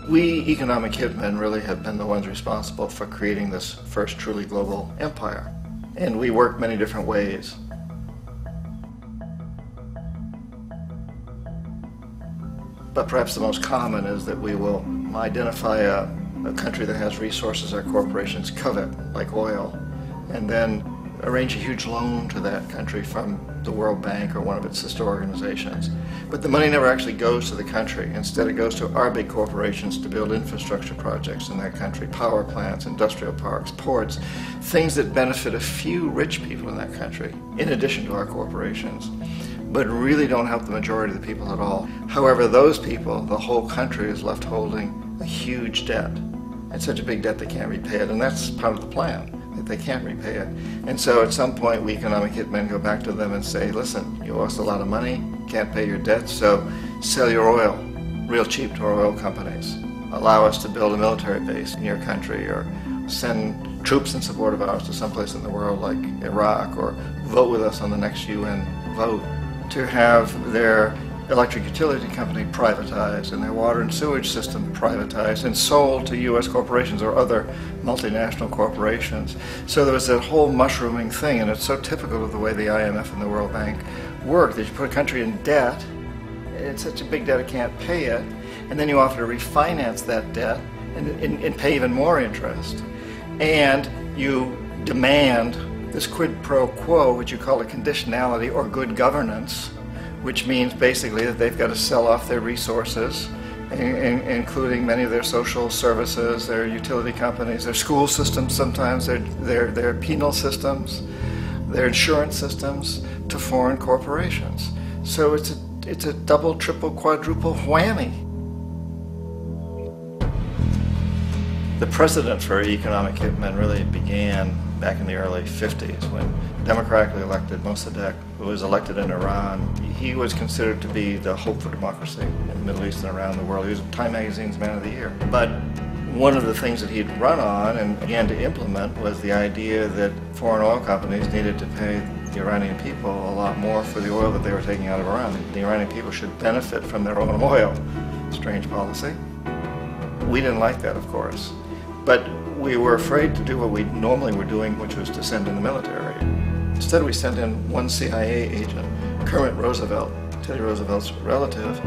We economic hitmen really have been the ones responsible for creating this first truly global empire. And we work many different ways. But perhaps the most common is that we will identify a country that has resources our corporations covet, like oil, and then arrange a huge loan to that country from the World Bank or one of its sister organizations. But the money never actually goes to the country. Instead, it goes to our big corporations to build infrastructure projects in that country, power plants, industrial parks, ports, things that benefit a few rich people in that country, in addition to our corporations, but really don't help the majority of the people at all. However, those people, the whole country is left holding a huge debt. It's such a big debt they can't repay it, and that's part of the plan, that they can't repay it. And so at some point, we economic hitmen go back to them and say, listen, you owe us a lot of money, can't pay your debt, so sell your oil real cheap to our oil companies. Allow us to build a military base in your country, or send troops in support of ours to someplace in the world like Iraq, or vote with us on the next UN vote. To have their electric utility company privatized and their water and sewage system privatized and sold to U.S. corporations or other multinational corporations. So there was that whole mushrooming thing, and it's so typical of the way the IMF and the World Bank work, that you put a country in debt, it's such a big debt it can't pay it, and then you offer to refinance that debt and pay even more interest. And you demand this quid pro quo, which you call a conditionality or good governance, which means basically that they've got to sell off their resources, including many of their social services, their utility companies, their school systems sometimes, their penal systems, their insurance systems, to foreign corporations. So it's a double, triple, quadruple whammy. The precedent for economic hitmen really began back in the early 50s when democratically elected Mossadegh, who was elected in Iran, he was considered to be the hope for democracy in the Middle East and around the world. He was Time Magazine's Man of the Year. But one of the things that he'd run on and began to implement was the idea that foreign oil companies needed to pay the Iranian people a lot more for the oil that they were taking out of Iran. The Iranian people should benefit from their own oil. Strange policy. We didn't like that, of course. But we were afraid to do what we normally were doing, which was to send in the military. Instead, we sent in one CIA agent, Kermit Roosevelt, Teddy Roosevelt's relative.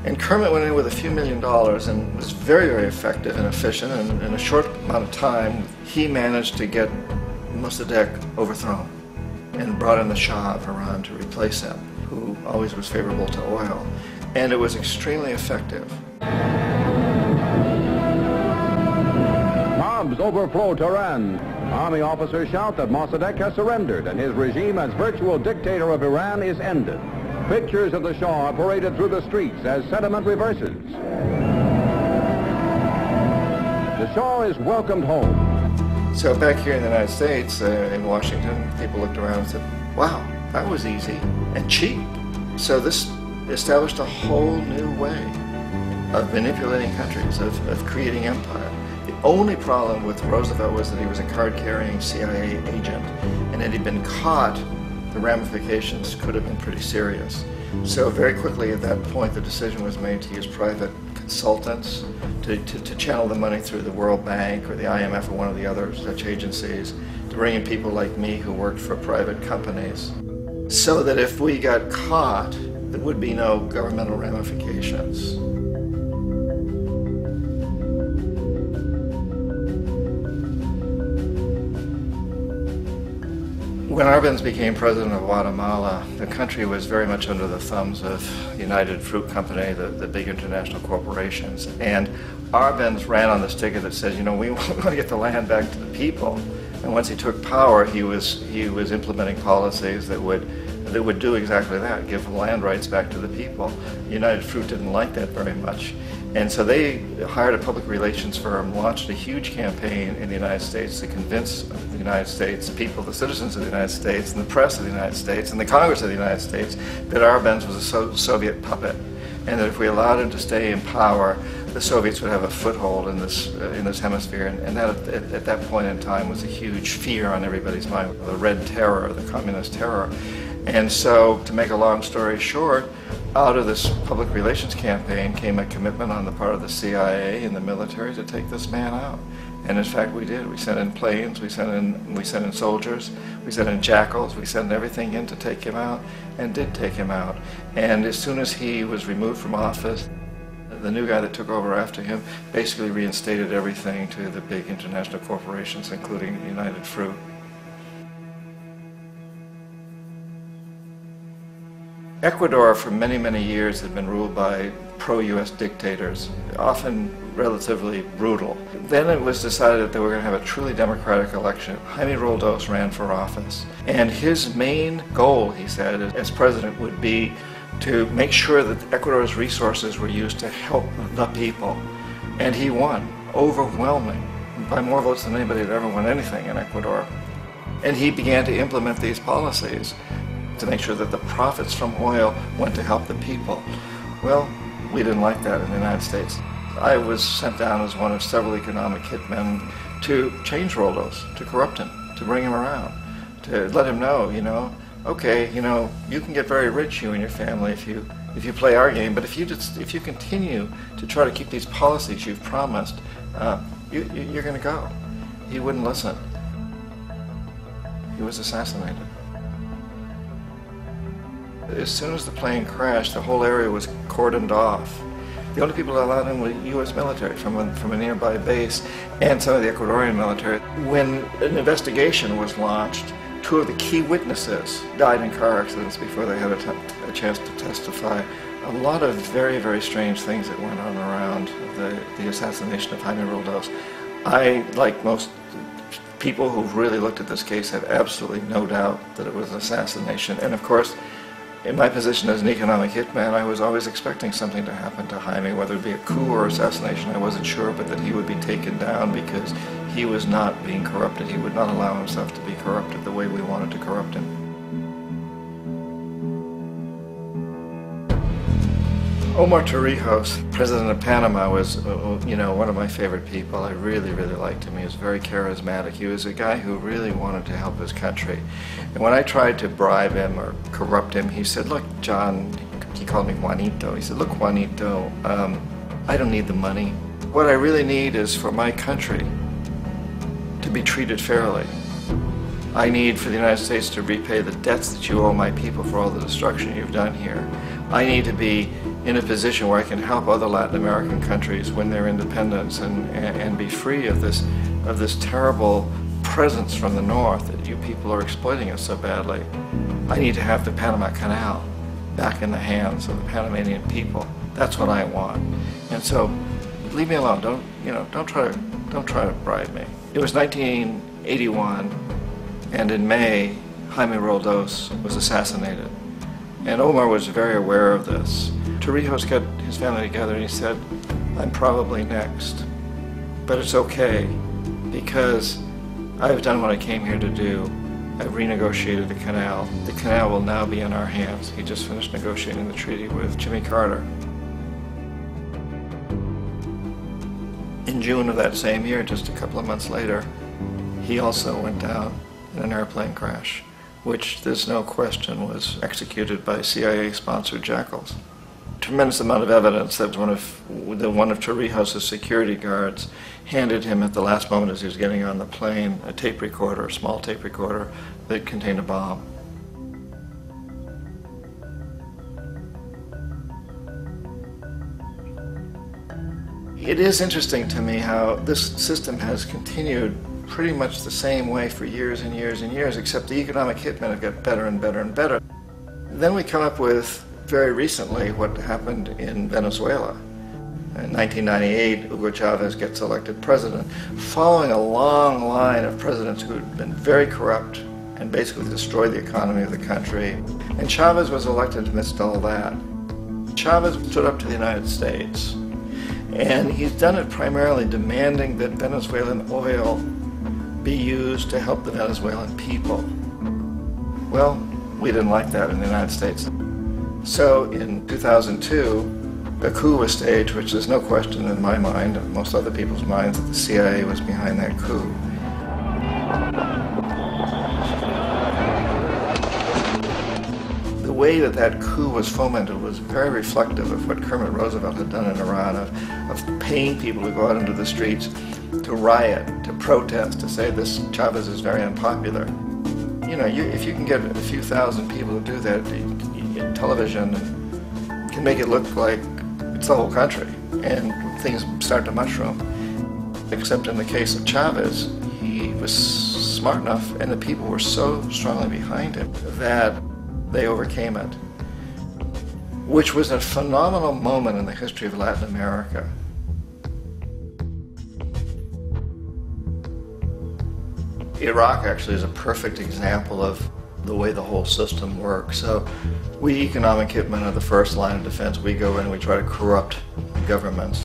And Kermit went in with a few $1 million and was very, very effective and efficient. And in a short amount of time, he managed to get Mossadegh overthrown and brought in the Shah of Iran to replace him, who always was favorable to oil. And it was extremely effective. Mobs overflow Tehran. Army officers shout that Mossadegh has surrendered and his regime as virtual dictator of Iran is ended. Pictures of the Shah are paraded through the streets as sentiment reverses. The Shah is welcomed home. So back here in the United States, in Washington, people looked around and said, wow, that was easy and cheap. So this established a whole new way of manipulating countries, of creating empire. The only problem with Roosevelt was that he was a card-carrying CIA agent, and had he been caught, the ramifications could have been pretty serious. So very quickly at that point, the decision was made to use private consultants to channel the money through the World Bank or the IMF or one of the other such agencies, to bring in people like me who worked for private companies, so that if we got caught, there would be no governmental ramifications. When Arbenz became president of Guatemala, the country was very much under the thumbs of United Fruit Company, the big international corporations. And Arbenz ran on this ticket that says, you know, we want to get the land back to the people. And once he took power, he was implementing policies that would do exactly that, give land rights back to the people. United Fruit didn't like that very much. And so they hired a public relations firm, launched a huge campaign in the United States to convince the United States people, the citizens of the United States, and the press of the United States, and the Congress of the United States, that Arbenz was a Soviet puppet, and that if we allowed him to stay in power, the Soviets would have a foothold in this hemisphere. And that, at that point in time, was a huge fear on everybody's mind, the Red Terror, the Communist Terror. And so, to make a long story short, out of this public relations campaign came a commitment on the part of the CIA and the military to take this man out. And in fact, we did. We sent in planes, we sent in soldiers, we sent in jackals, we sent everything in to take him out, and did take him out. And as soon as he was removed from office, the new guy that took over after him basically reinstated everything to the big international corporations, including United Fruit. Ecuador for many, many years had been ruled by pro-US dictators, often relatively brutal. Then it was decided that they were going to have a truly democratic election. Jaime Roldos ran for office, and his main goal, he said, as president would be to make sure that Ecuador's resources were used to help the people. And he won, overwhelming, by more votes than anybody had ever won anything in Ecuador. And he began to implement these policies to make sure that the profits from oil went to help the people. Well, we didn't like that in the United States. I was sent down as one of several economic hitmen to change Roldos, to corrupt him, to bring him around, to let him know, okay, you can get very rich, you and your family, if you play our game, but if you continue to try to keep these policies you've promised, you're going to go. He wouldn't listen. He was assassinated. As soon as the plane crashed, the whole area was cordoned off. The only people allowed in were U.S. military from a nearby base and some of the Ecuadorian military. When an investigation was launched, two of the key witnesses died in car accidents before they had a chance to testify. A lot of very, very strange things that went on around the assassination of Jaime Roldos. I, like most people who've really looked at this case, have absolutely no doubt that it was an assassination. And of course, in my position as an economic hitman, I was always expecting something to happen to Jaime, whether it be a coup or assassination, I wasn't sure, but that he would be taken down because he was not being corrupted. He would not allow himself to be corrupted the way we wanted to corrupt him. Omar Torrijos, president of Panama, was, one of my favorite people. I really, really liked him. He was very charismatic. He was a guy who really wanted to help his country. And when I tried to bribe him or corrupt him, he said, look, John, he called me Juanito. He said, look, Juanito, I don't need the money. What I really need is for my country to be treated fairly. I need for the United States to repay the debts that you owe my people for all the destruction you've done here. I need to be in a position where I can help other Latin American countries win their independence and be free of this terrible presence from the north that you people are exploiting us so badly. I need to have the Panama Canal back in the hands of the Panamanian people. That's what I want. And so, leave me alone. Don't try to bribe me. It was 1981, and in May, Jaime Roldos was assassinated. And Omar was very aware of this. Torrijos got his family together and he said, I'm probably next, but it's okay because I've done what I came here to do. I've renegotiated the canal. The canal will now be in our hands. He just finished negotiating the treaty with Jimmy Carter. In June of that same year, just a couple of months later, he also went down in an airplane crash, which there's no question was executed by CIA-sponsored jackals. Tremendous amount of evidence that one of Torrijos' security guards handed him at the last moment as he was getting on the plane a tape recorder, a small tape recorder that contained a bomb. It is interesting to me how this system has continued pretty much the same way for years and years and years, except the economic hitmen have got better and better and better. Then we come up with, very recently, what happened in Venezuela. In 1998, Hugo Chavez gets elected president, following a long line of presidents who had been very corrupt and basically destroyed the economy of the country. And Chavez was elected amidst all that. Chavez stood up to the United States, and he's done it primarily demanding that Venezuelan oil be used to help the Venezuelan people. Well, we didn't like that in the United States. So in 2002, a coup was staged, which there's no question in my mind, and most other people's minds, that the CIA was behind that coup. the way that that coup was fomented was very reflective of what Kermit Roosevelt had done in Iran, of paying people to go out into the streets, to riot, to protest, to say this Chavez is very unpopular. You know, if you can get a few thousand people to do that, television can make it look like it's the whole country, and things start to mushroom. Except in the case of Chavez, he was smart enough, and the people were so strongly behind him that they overcame it, which was a phenomenal moment in the history of Latin America. Iraq actually is a perfect example of the way the whole system works. So we economic hitmen are the first line of defense. We go in and we try to corrupt governments.